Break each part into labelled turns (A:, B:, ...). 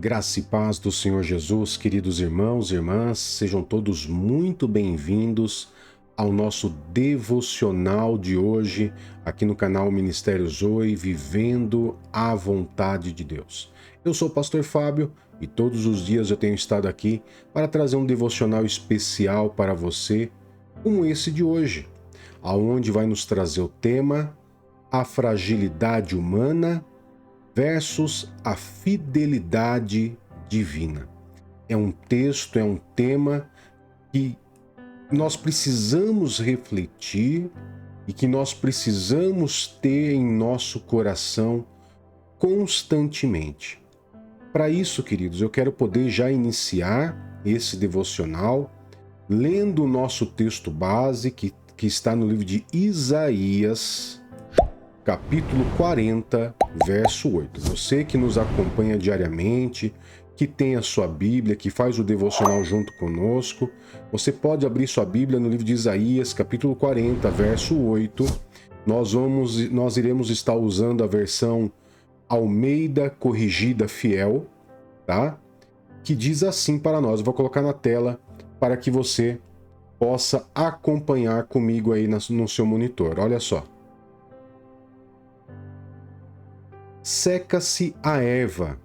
A: Graça e paz do Senhor Jesus, queridos irmãos e irmãs, sejam todos muito bem-vindos ao nosso devocional de hoje, aqui no canal Ministério Zoe, Vivendo a Vontade de Deus. Eu sou o Pastor Fábio e todos os dias eu tenho estado aqui para trazer um devocional especial para você, como esse de hoje, aonde vai nos trazer o tema A Fragilidade Humana versus a fidelidade divina. É um texto, é um tema que nós precisamos refletir e que nós precisamos ter em nosso coração constantemente. Para isso, queridos, eu quero poder já iniciar esse devocional lendo o nosso texto base que está no livro de Isaías, capítulo 40, verso 8. Você que nos acompanha diariamente, que tem a sua Bíblia, que faz o devocional junto conosco, você pode abrir sua Bíblia no livro de Isaías, capítulo 40, verso 8. Nós iremos estar usando a versão Almeida Corrigida Fiel, tá? Que diz assim para nós. Eu vou colocar na tela para que você possa acompanhar comigo aí no seu monitor. Olha só. Seca-se a erva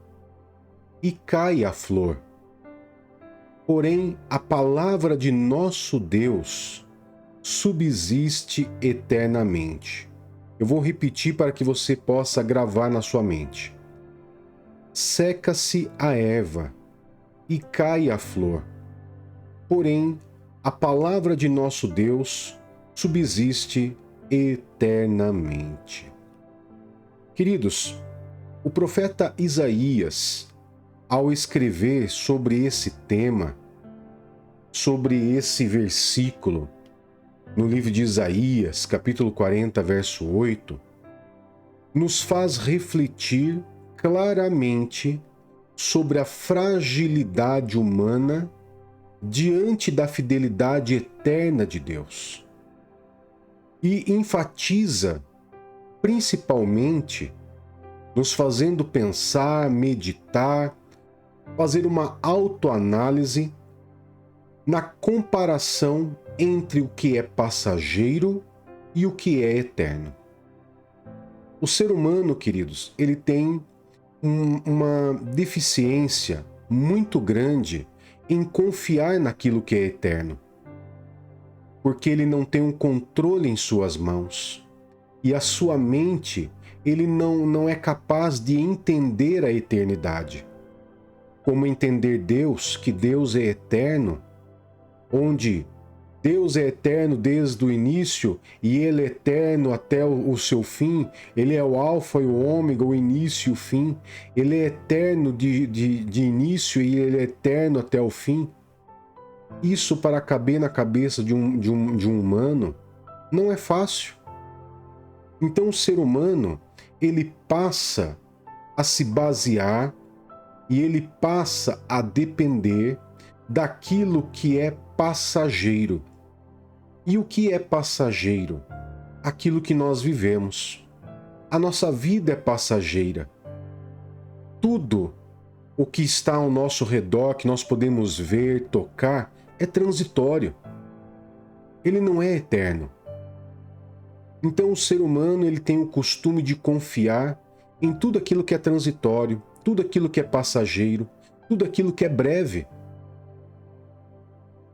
A: e cai a flor. Porém, a palavra de nosso Deus subsiste eternamente. Eu vou repetir para que você possa gravar na sua mente. Seca-se a erva e cai a flor. Porém, a palavra de nosso Deus subsiste eternamente. Queridos, o profeta Isaías, ao escrever sobre esse tema, sobre esse versículo, no livro de Isaías, capítulo 40, verso 8, nos faz refletir claramente sobre a fragilidade humana diante da fidelidade eterna de Deus. E enfatiza, principalmente, nos fazendo pensar, meditar, fazer uma autoanálise na comparação entre o que é passageiro e o que é eterno. O ser humano, queridos, ele tem uma deficiência muito grande em confiar naquilo que é eterno, porque ele não tem um controle em suas mãos e a sua mente ele não é capaz de entender a eternidade. Como entender Deus, que Deus é eterno, onde Deus é eterno desde o início e Ele é eterno até o seu fim. Ele é o alfa e o ômega, o início e o fim. Ele é eterno de início e Ele é eterno até o fim. Isso para caber na cabeça de um humano não é fácil. Então o ser humano ele passa a se basear e ele passa a depender daquilo que é passageiro. E o que é passageiro? Aquilo que nós vivemos. A nossa vida é passageira. Tudo o que está ao nosso redor, que nós podemos ver, tocar, é transitório. Ele não é eterno. Então o ser humano ele tem o costume de confiar em tudo aquilo que é transitório, tudo aquilo que é passageiro, tudo aquilo que é breve.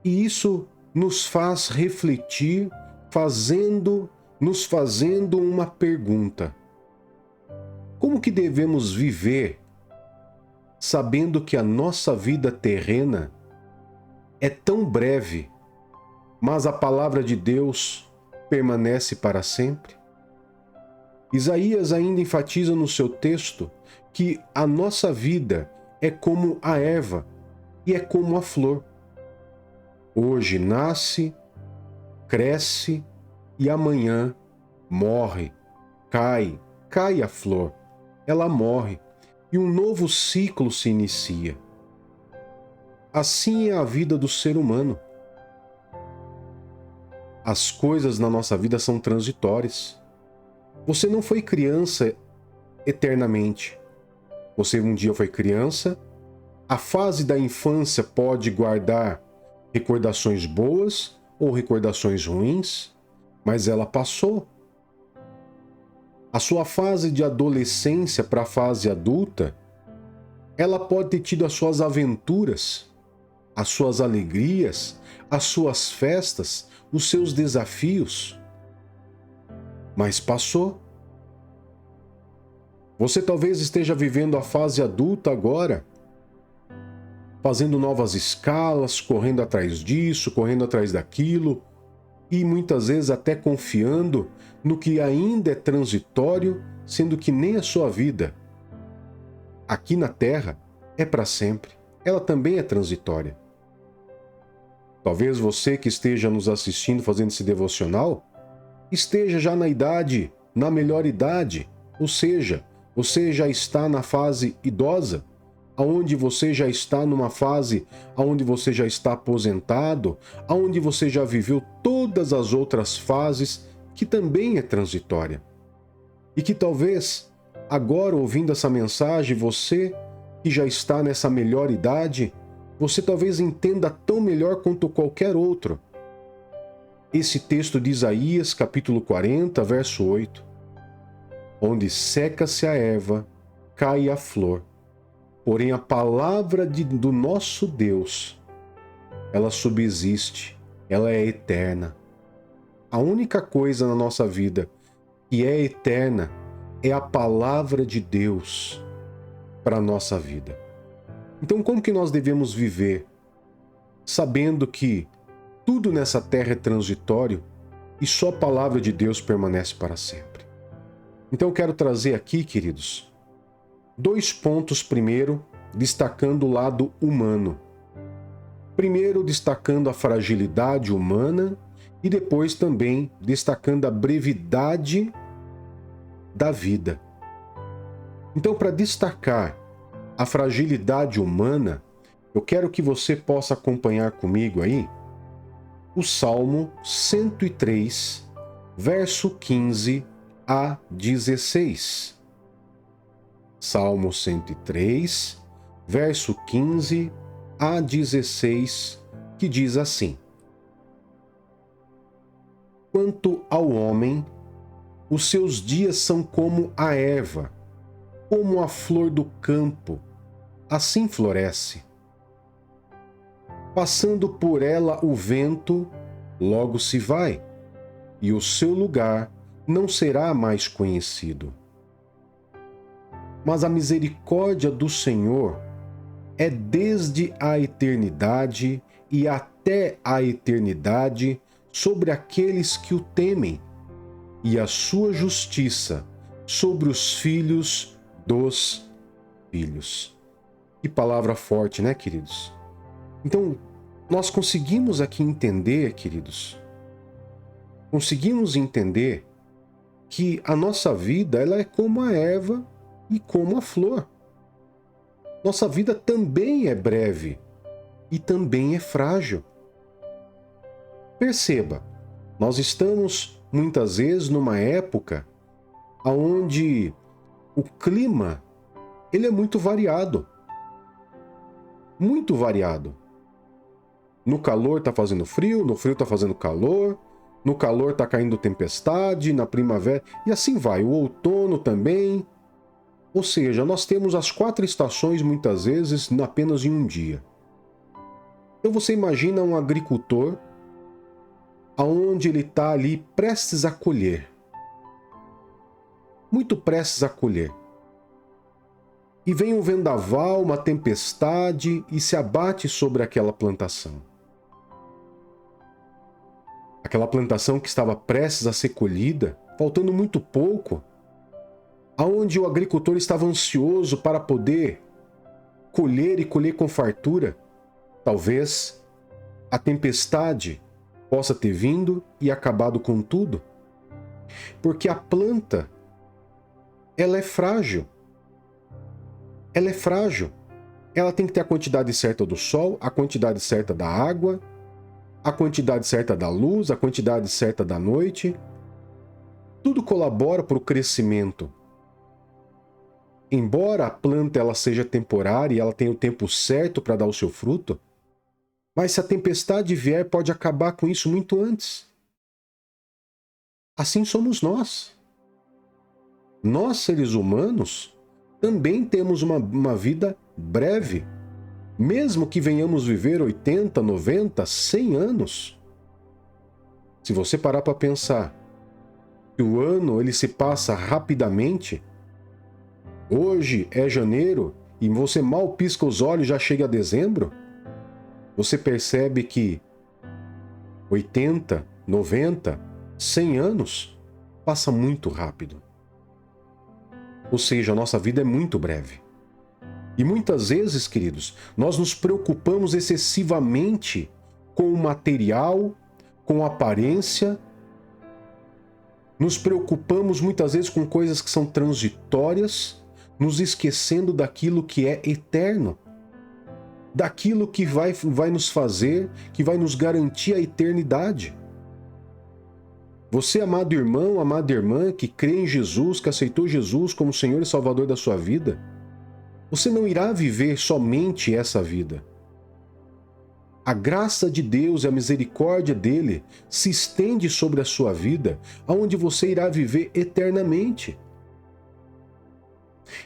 A: E isso nos faz refletir, nos fazendo uma pergunta. Como que devemos viver sabendo que a nossa vida terrena é tão breve, mas a palavra de Deus permanece para sempre? Isaías ainda enfatiza no seu texto que a nossa vida é como a erva e é como a flor. Hoje nasce, cresce e amanhã morre, cai a flor, ela morre e um novo ciclo se inicia. Assim é a vida do ser humano. As coisas na nossa vida são transitórias. Você não foi criança eternamente. Você um dia foi criança A fase da infância pode guardar recordações boas ou recordações ruins, mas ela passou. A sua fase de adolescência para a fase adulta, ela pode ter tido as suas aventuras, as suas alegrias, as suas festas, os seus desafios, mas passou. Você talvez esteja vivendo a fase adulta agora, fazendo novas escalas, correndo atrás disso, correndo atrás daquilo, e muitas vezes até confiando no que ainda é transitório, sendo que nem a sua vida aqui na Terra é para sempre. Ela também é transitória. Talvez você que esteja nos assistindo fazendo esse devocional esteja já na idade, na melhor idade, ou seja, você já está na fase idosa, aonde você já está numa fase aonde você já está aposentado, aonde você já viveu todas as outras fases que também é transitória. E que talvez agora, ouvindo essa mensagem, você que já está nessa melhor idade, você talvez entenda tão melhor quanto qualquer outro esse texto de Isaías, capítulo 40, verso 8, onde seca-se a erva, cai a flor, porém a palavra do nosso Deus, ela subsiste, ela é eterna. A única coisa na nossa vida que é eterna é a palavra de Deus para a nossa vida. Então, como que nós devemos viver sabendo que tudo nessa terra é transitório e só a palavra de Deus permanece para sempre? Então, eu quero trazer aqui, queridos, 2 pontos. Primeiro, destacando o lado humano. Primeiro, destacando a fragilidade humana e depois também destacando a brevidade da vida. Então, para destacar a fragilidade humana, eu quero que você possa acompanhar comigo aí o Salmo 103, verso 15 a 16. Salmo 103, verso 15 a 16, que diz assim: Quanto ao homem, os seus dias são como a erva, como a flor do campo, assim floresce. Passando por ela o vento, logo se vai, e o seu lugar não será mais conhecido. Mas a misericórdia do Senhor é desde a eternidade e até a eternidade sobre aqueles que o temem, e a sua justiça sobre os filhos dos filhos. Que palavra forte, né, queridos? Então, nós conseguimos aqui entender, queridos, conseguimos entender que a nossa vida ela é como a erva e como a flor. Nossa vida também é breve e também é frágil. Perceba, nós estamos muitas vezes numa época onde o clima ele é muito variado. Muito variado. No calor está fazendo frio, no frio está fazendo calor, no calor está caindo tempestade, na primavera, e assim vai. O outono também. Ou seja, nós temos as 4 estações muitas vezes apenas em um dia. Então você imagina um agricultor aonde ele está ali prestes a colher. Muito prestes a colher. E vem um vendaval, uma tempestade e se abate sobre aquela plantação. Aquela plantação que estava prestes a ser colhida, faltando muito pouco, aonde o agricultor estava ansioso para poder colher e colher com fartura. Talvez a tempestade possa ter vindo e acabado com tudo. Porque a planta, ela é frágil. Ela é frágil. Ela tem que ter a quantidade certa do sol, a quantidade certa da água, a quantidade certa da luz, a quantidade certa da noite. Tudo colabora para o crescimento. Embora a planta ela seja temporária e ela tenha o tempo certo para dar o seu fruto, mas se a tempestade vier, pode acabar com isso muito antes. Assim somos nós. Nós, seres humanos, também temos uma vida breve. Mesmo que venhamos viver 80, 90, 100 anos. Se você parar para pensar que o ano ele se passa rapidamente, hoje é janeiro e você mal pisca os olhos e já chega a dezembro, você percebe que 80, 90, 100 anos passa muito rápido. Ou seja, a nossa vida é muito breve. E muitas vezes, queridos, nós nos preocupamos excessivamente com o material, com a aparência. Nos preocupamos muitas vezes com coisas que são transitórias, nos esquecendo daquilo que é eterno. Daquilo que vai nos fazer, que vai nos garantir a eternidade. Você, amado irmão, amada irmã, que crê em Jesus, que aceitou Jesus como Senhor e Salvador da sua vida, você não irá viver somente essa vida. A graça de Deus e a misericórdia dele se estende sobre a sua vida, aonde você irá viver eternamente.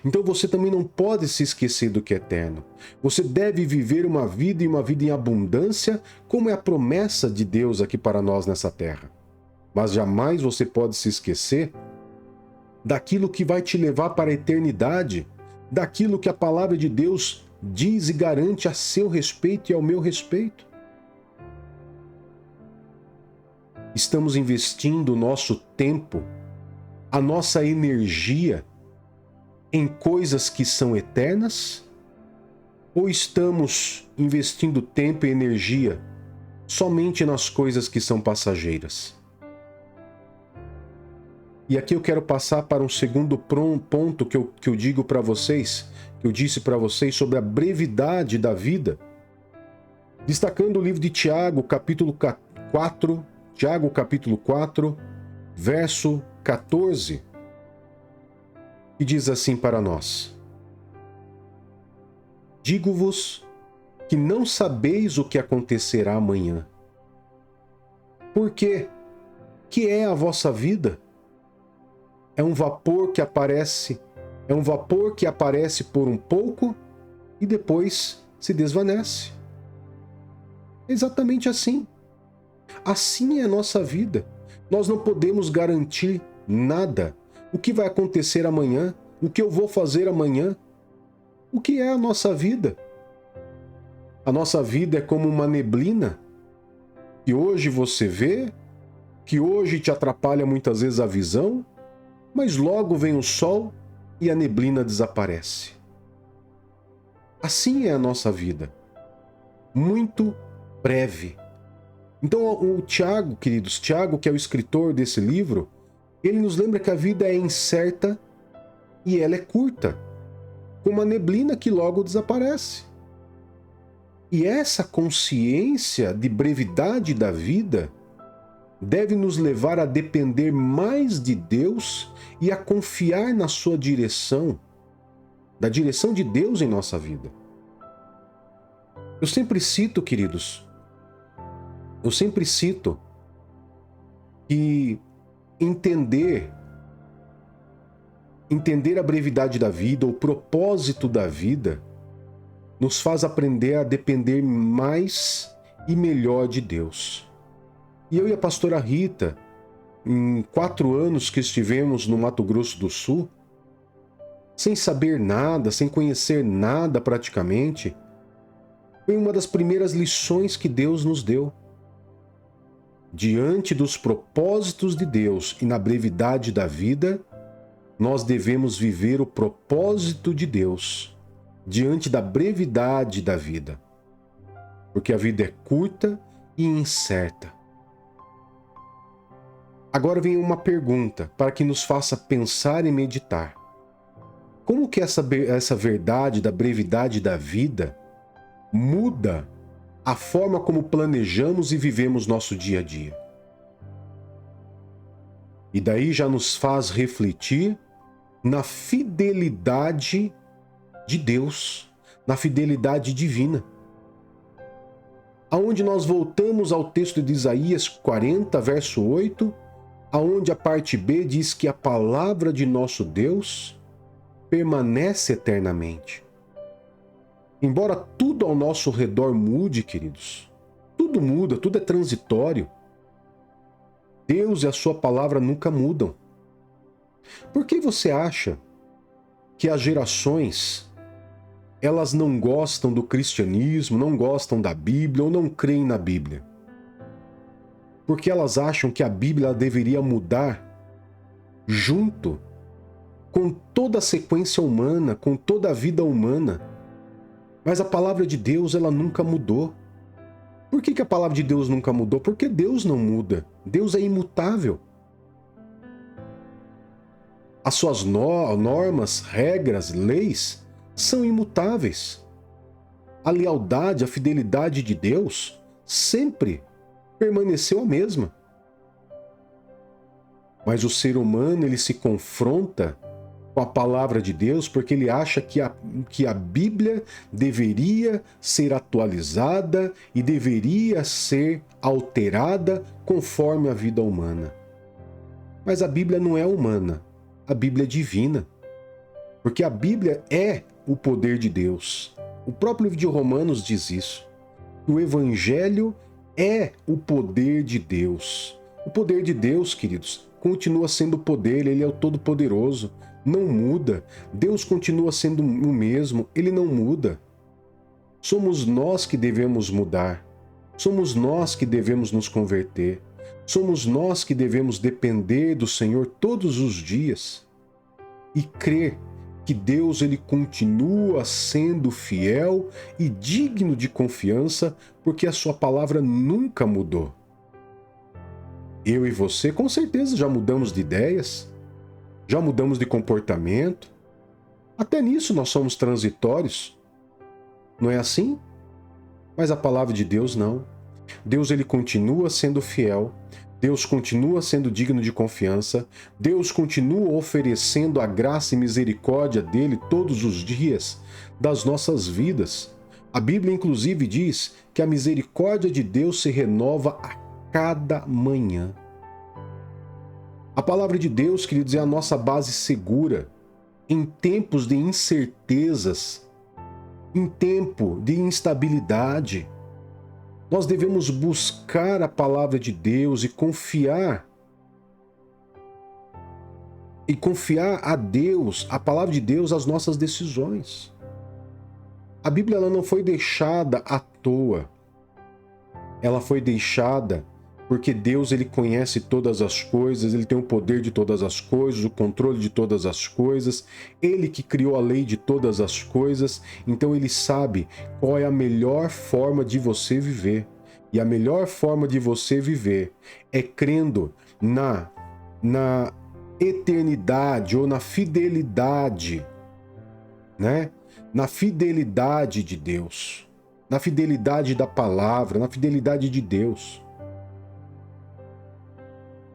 A: Então você também não pode se esquecer do que é eterno. Você deve viver uma vida e uma vida em abundância, como é a promessa de Deus aqui para nós nessa terra. Mas jamais você pode se esquecer daquilo que vai te levar para a eternidade, daquilo que a palavra de Deus diz e garante a seu respeito e ao meu respeito. Estamos investindo o nosso tempo, a nossa energia em coisas que são eternas? Ou estamos investindo tempo e energia somente nas coisas que são passageiras? E aqui eu quero passar para um segundo ponto que eu digo para vocês, que eu disse para vocês sobre a brevidade da vida. Destacando o livro de Tiago, capítulo 4, Tiago, capítulo 4, verso 14, que diz assim para nós: Digo-vos que não sabeis o que acontecerá amanhã. Por quê? Que é a vossa vida? É um vapor que aparece por um pouco e depois se desvanece. É exatamente assim. Assim é a nossa vida. Nós não podemos garantir nada. O que vai acontecer amanhã? O que eu vou fazer amanhã? O que é a nossa vida? A nossa vida é como uma neblina que hoje você vê, que hoje te atrapalha muitas vezes a visão, mas logo vem o sol e a neblina desaparece. Assim é a nossa vida. Muito breve. Então o Tiago, queridos, Tiago, que é o escritor desse livro, ele nos lembra que a vida é incerta e ela é curta, como a neblina que logo desaparece. E essa consciência de brevidade da vida deve nos levar a depender mais de Deus e a confiar na sua direção, da direção de Deus em nossa vida. Eu sempre cito, queridos, que entender a brevidade da vida, o propósito da vida, nos faz aprender a depender mais e melhor de Deus. E eu e a pastora Rita, em 4 anos que estivemos no Mato Grosso do Sul, sem saber nada, sem conhecer nada praticamente, foi uma das primeiras lições que Deus nos deu. Diante dos propósitos de Deus e na brevidade da vida, nós devemos viver o propósito de Deus diante da brevidade da vida, porque a vida é curta e incerta. Agora vem uma pergunta para que nos faça pensar e meditar. Como que essa verdade da brevidade da vida muda a forma como planejamos e vivemos nosso dia a dia? E daí já nos faz refletir na fidelidade de Deus, na fidelidade divina. Aonde nós voltamos ao texto de Isaías 40, verso 8, aonde a parte B diz que a palavra de nosso Deus permanece eternamente. Embora tudo ao nosso redor mude, queridos, tudo muda, tudo é transitório, Deus e a sua palavra nunca mudam. Por que você acha que as gerações elas não gostam do cristianismo, não gostam da Bíblia ou não creem na Bíblia? Porque elas acham que a Bíblia deveria mudar junto com toda a sequência humana, com toda a vida humana. Mas a palavra de Deus, ela nunca mudou. Por que a palavra de Deus nunca mudou? Porque Deus não muda. Deus é imutável. As suas normas, regras, leis são imutáveis. A lealdade, a fidelidade de Deus sempre permaneceu a mesma. Mas o ser humano, ele se confronta com a palavra de Deus porque ele acha que a Bíblia deveria ser atualizada e deveria ser alterada conforme a vida humana. Mas a Bíblia não é humana, a Bíblia é divina. Porque a Bíblia é o poder de Deus. O próprio livro de Romanos diz isso. O Evangelho é o poder de Deus. O poder de Deus, queridos, continua sendo poder, ele é o Todo-Poderoso. Não muda. Deus continua sendo o mesmo, ele não muda. Somos nós que devemos mudar. Somos nós que devemos nos converter. Somos nós que devemos depender do Senhor todos os dias e crer que Deus ele continua sendo fiel e digno de confiança, porque a sua palavra nunca mudou. Eu e você com certeza já mudamos de ideias, já mudamos de comportamento. Até nisso nós somos transitórios. Não é assim? Mas a palavra de Deus não. Deus ele continua sendo fiel. Deus continua sendo digno de confiança. Deus continua oferecendo a graça e misericórdia dele todos os dias das nossas vidas. A Bíblia inclusive diz que a misericórdia de Deus se renova a cada manhã. A palavra de Deus, queridos, é a nossa base segura em tempos de incertezas, em tempo de instabilidade. Nós devemos buscar a palavra de Deus e confiar a Deus, a palavra de Deus, as nossas decisões. A Bíblia ela não foi deixada à toa. Ela foi deixada porque Deus ele conhece todas as coisas, ele tem o poder de todas as coisas, o controle de todas as coisas, ele que criou a lei de todas as coisas, então ele sabe qual é a melhor forma de você viver. E a melhor forma de você viver é crendo na eternidade ou na fidelidade, né? Na fidelidade de Deus, na fidelidade da palavra, na fidelidade de Deus.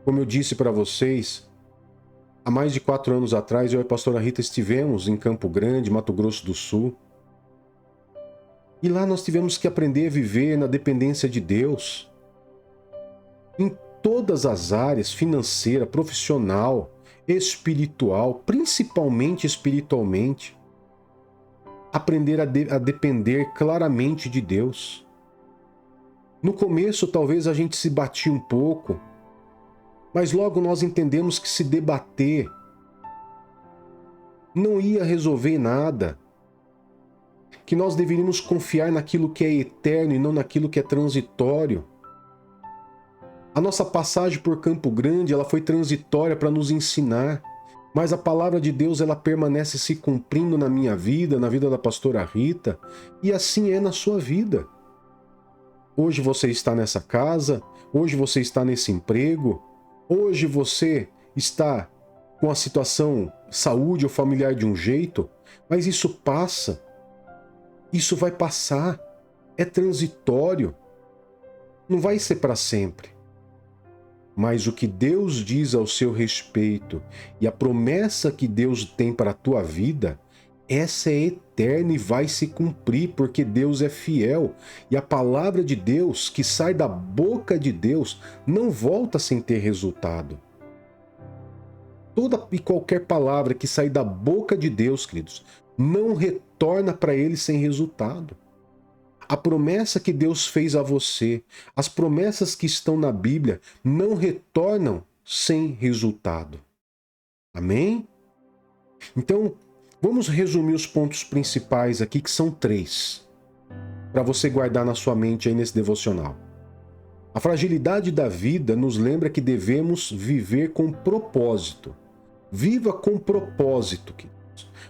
A: Como eu disse para vocês, há mais de 4 anos atrás, eu e a pastora Rita estivemos em Campo Grande, Mato Grosso do Sul. E lá nós tivemos que aprender a viver na dependência de Deus. Em todas as áreas, financeira, profissional, espiritual, principalmente espiritualmente. Aprender a depender claramente de Deus. No começo, talvez a gente se batia um pouco, mas logo nós entendemos que se debater não ia resolver nada. Que nós deveríamos confiar naquilo que é eterno e não naquilo que é transitório. A nossa passagem por Campo Grande ela foi transitória para nos ensinar, mas a palavra de Deus ela permanece se cumprindo na minha vida, na vida da pastora Rita, e assim é na sua vida. Hoje você está nessa casa, hoje você está nesse emprego, hoje você está com a situação saúde ou familiar de um jeito, mas isso passa. Isso vai passar. É transitório. Não vai ser para sempre. mas o que Deus diz ao seu respeito e a promessa que Deus tem para a tua vida, essa é eterna e vai se cumprir, porque Deus é fiel. E a palavra de Deus, que sai da boca de Deus, não volta sem ter resultado. Toda e qualquer palavra que sai da boca de Deus, queridos, não retorna para ele sem resultado. A promessa que Deus fez a você, as promessas que estão na Bíblia, não retornam sem resultado. Amém? Então, vamos resumir os pontos principais aqui, que são 3, para você guardar na sua mente aí nesse devocional. A fragilidade da vida nos lembra que devemos viver com propósito. Viva com propósito, queridos.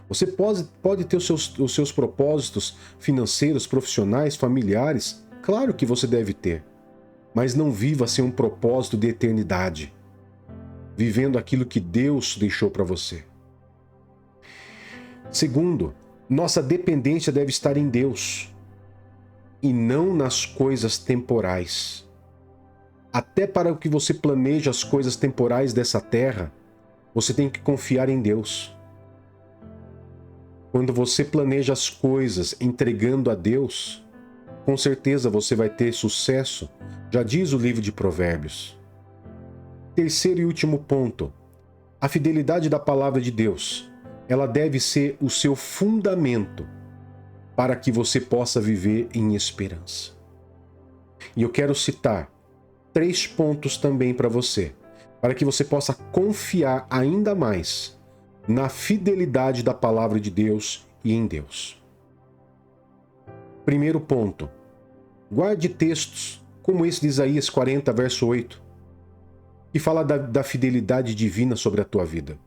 A: Você pode ter os seus propósitos financeiros, profissionais, familiares. Claro que você deve ter. Mas não viva sem um propósito de eternidade. Vivendo aquilo que Deus deixou para você. Segundo, nossa dependência deve estar em Deus e não nas coisas temporais. Até para o que você planeja as coisas temporais dessa terra, você tem que confiar em Deus. Quando você planeja as coisas entregando a Deus, com certeza você vai ter sucesso, já diz o livro de Provérbios. Terceiro e último ponto, a fidelidade da palavra de Deus. Ela deve ser o seu fundamento para que você possa viver em esperança. E eu quero citar 3 pontos também para você, para que você possa confiar ainda mais na fidelidade da palavra de Deus e em Deus. Primeiro ponto, guarde textos como esse de Isaías 40, verso 8, que fala da fidelidade divina sobre a tua vida.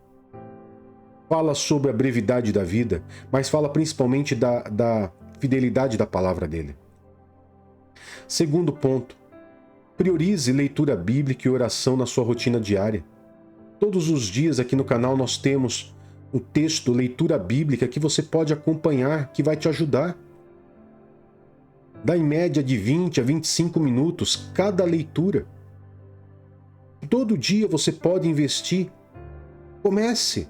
A: Fala sobre a brevidade da vida, mas fala principalmente da fidelidade da palavra dele. Segundo ponto, priorize leitura bíblica e oração na sua rotina diária. Todos os dias aqui no canal nós temos o texto, leitura bíblica, que você pode acompanhar, que vai te ajudar. Dá em média de 20 a 25 minutos cada leitura. Todo dia você pode investir. Comece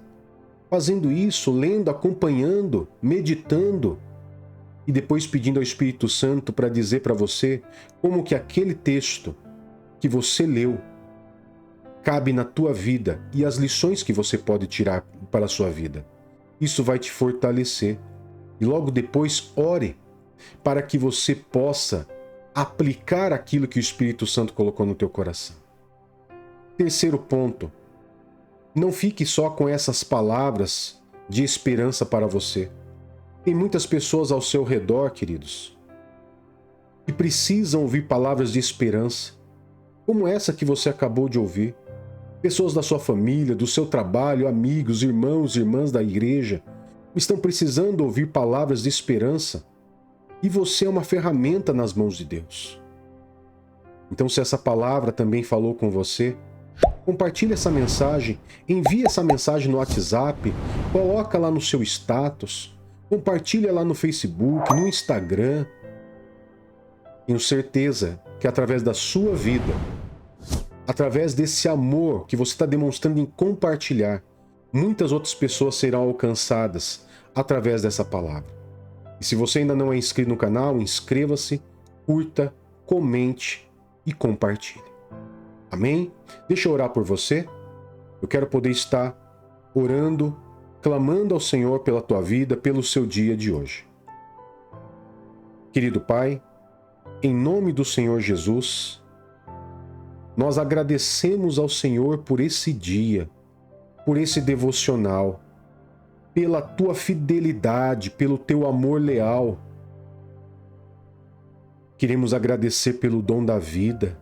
A: fazendo isso, lendo, acompanhando, meditando e depois pedindo ao Espírito Santo para dizer para você como que aquele texto que você leu cabe na tua vida e as lições que você pode tirar para a sua vida. Isso vai te fortalecer. E logo depois, ore para que você possa aplicar aquilo que o Espírito Santo colocou no teu coração. Terceiro ponto, não fique só com essas palavras de esperança para você. Tem muitas pessoas ao seu redor, queridos, que precisam ouvir palavras de esperança, como essa que você acabou de ouvir. Pessoas da sua família, do seu trabalho, amigos, irmãos, irmãs da igreja, estão precisando ouvir palavras de esperança. E você é uma ferramenta nas mãos de Deus. Então, se essa palavra também falou com você, compartilhe essa mensagem, envie essa mensagem no WhatsApp, coloca lá no seu status, compartilha lá no Facebook, no Instagram. Tenho certeza que através da sua vida, através desse amor que você está demonstrando em compartilhar, muitas outras pessoas serão alcançadas através dessa palavra. E se você ainda não é inscrito no canal, inscreva-se, curta, comente e compartilhe. Amém? Deixa eu orar por você. Eu quero poder estar orando, clamando ao Senhor pela tua vida, pelo seu dia de hoje. Querido Pai, em nome do Senhor Jesus, nós agradecemos ao Senhor por esse dia, por esse devocional, pela tua fidelidade, pelo teu amor leal. Queremos agradecer pelo dom da vida,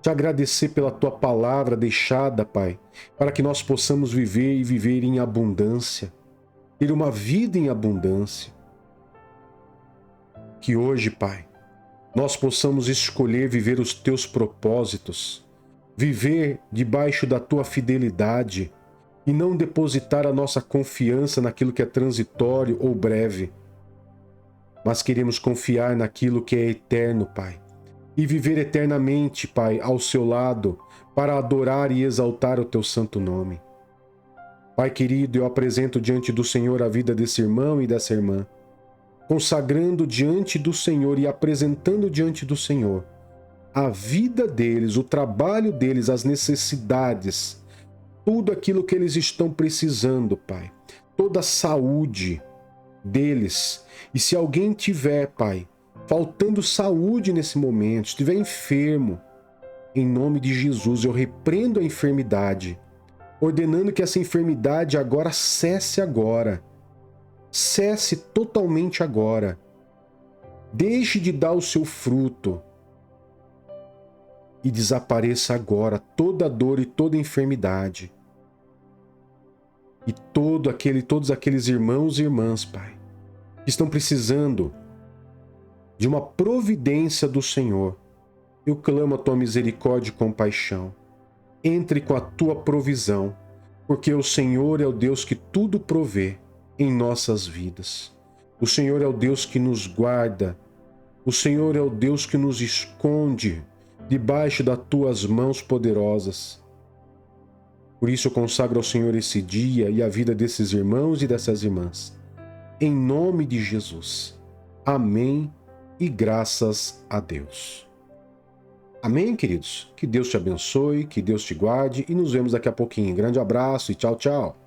A: te agradecer pela tua palavra deixada, Pai, para que nós possamos viver e viver em abundância, ter uma vida em abundância. Que hoje, Pai, nós possamos escolher viver os teus propósitos, viver debaixo da tua fidelidade e não depositar a nossa confiança naquilo que é transitório ou breve, mas queremos confiar naquilo que é eterno, Pai, e viver eternamente, Pai, ao seu lado, para adorar e exaltar o teu santo nome. Pai querido, eu apresento diante do Senhor a vida desse irmão e dessa irmã, consagrando diante do Senhor e apresentando diante do Senhor a vida deles, o trabalho deles, as necessidades, tudo aquilo que eles estão precisando, Pai. Toda a saúde deles. E se alguém tiver, Pai, faltando saúde nesse momento, estiver enfermo, em nome de Jesus, eu repreendo a enfermidade, ordenando que essa enfermidade agora cesse agora. Cesse totalmente agora. Deixe de dar o seu fruto. E desapareça agora toda dor e toda enfermidade. E todos aqueles irmãos e irmãs, Pai, que estão precisando de uma providência do Senhor, eu clamo a tua misericórdia e compaixão. Entre com a tua provisão, porque o Senhor é o Deus que tudo provê em nossas vidas. O Senhor é o Deus que nos guarda. O Senhor é o Deus que nos esconde debaixo das tuas mãos poderosas. Por isso eu consagro ao Senhor esse dia e a vida desses irmãos e dessas irmãs. Em nome de Jesus. Amém e graças a Deus. Amém, queridos? Que Deus te abençoe, que Deus te guarde e nos vemos daqui a pouquinho. Grande abraço e tchau, tchau.